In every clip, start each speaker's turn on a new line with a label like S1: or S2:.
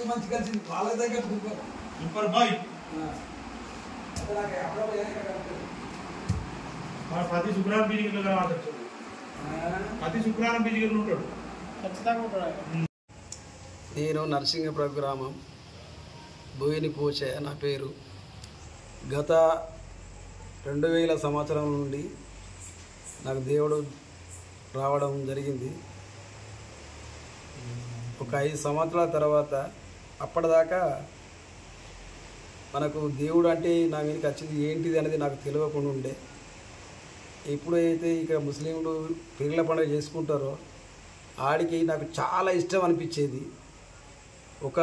S1: మంచి కలిసింది వాళ్ళ దగ్గర
S2: ప్రతి శుక్రవారం బీజికల్లో ప్రతి శుక్రవారం బీజికల్లో ఉంటాడు ఖచ్చితంగా ఉంటాడు.
S1: నేను నరసింగపురం గ్రామం బోయిని పోచే నా పేరు. గత 2000 సంవత్సరం నుండి నాకు దేవుడు రావడం జరిగింది. ఒక 5 సంవత్సరాల తర్వాత అప్పటిదాకా మనకు దేవుడు అంటే నా మీదకి వచ్చింది ఏంటిది అనేది నాకు తెలియకుండా ఉండే. ఎప్పుడైతే ఇక ముస్లింలు పీర్ల పండుగ చేసుకుంటారో ఆడికి నాకు చాలా ఇష్టం అనిపించేది. ఒక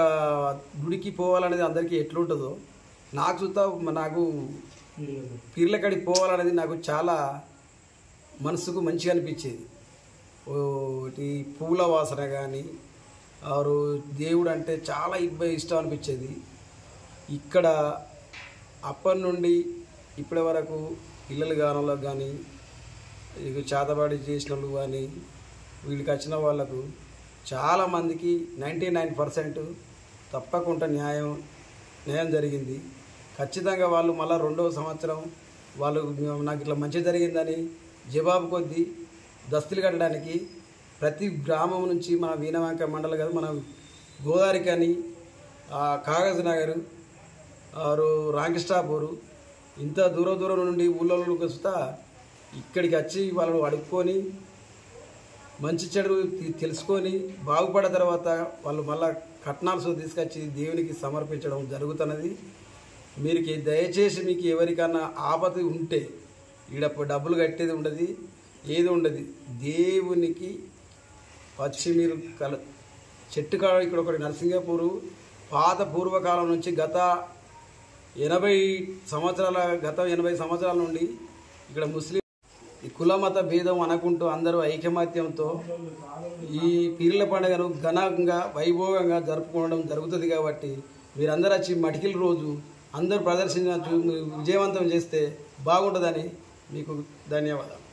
S1: గుడికి పోవాలనేది అందరికీ ఎట్లుంటుందో నాకు చూస్తా నాకు పీర్ల కాడికి పోవాలనేది నాకు చాలా మనసుకు మంచిగా అనిపించేది. ఈ పూల వాసన కానీ ఆరు దేవుడు అంటే చాలా ఇష్టం అనిపించేది. ఇక్కడ అప్పటి నుండి ఇప్పటి వరకు పిల్లలు కానోళ్ళకి కానీ ఇక చేతబడి చేసిన వాళ్ళు కానీ వీళ్ళకి వచ్చిన వాళ్ళకు చాలామందికి 99% తప్పకుండా న్యాయం జరిగింది. ఖచ్చితంగా వాళ్ళు మళ్ళీ 2వ సంవత్సరం వాళ్ళు నాకు ఇట్లా మంచి జరిగిందని జవాబు కొద్దీ దస్తులు కట్టడానికి ప్రతి గ్రామం నుంచి మన వీణవంక మండలం కాదు మన గోదావరి కానీ కాగజ్ నగర్ రాంకిస్టాపూరు ఇంత దూరం నుండి ఊళ్ళోకి వస్తా ఇక్కడికి వచ్చి వాళ్ళు అడుక్కొని మంచి చెడు తెలుసుకొని బాగుపడిన తర్వాత వాళ్ళు మళ్ళా కట్నాలు తీసుకొచ్చి దేవునికి సమర్పించడం జరుగుతున్నది. మీరు దయచేసి మీకు ఎవరికన్నా ఆపద ఉంటే ఈడ డబ్బులు కట్టేది ఉండదు, ఏది ఉండదు. దేవునికి వచ్చి మీరు చెట్టు కాడ ఇక్కడ ఒకటి నరసింగపూరు పాత పూర్వకాలం నుంచి గత 80 సంవత్సరాల నుండి ఇక్కడ ముస్లిం ఈ కులమత భేదం అనుకుంటూ అందరూ ఐకమత్యంతో ఈ పీర్ల పండుగను ఘనంగా వైభవంగా జరుపుకోవడం జరుగుతుంది. కాబట్టి మీరందరూ వచ్చి మటికిల రోజు అందరూ ప్రదర్శన విజయవంతం చేస్తే బాగుంటుందని మీకు ధన్యవాదాలు.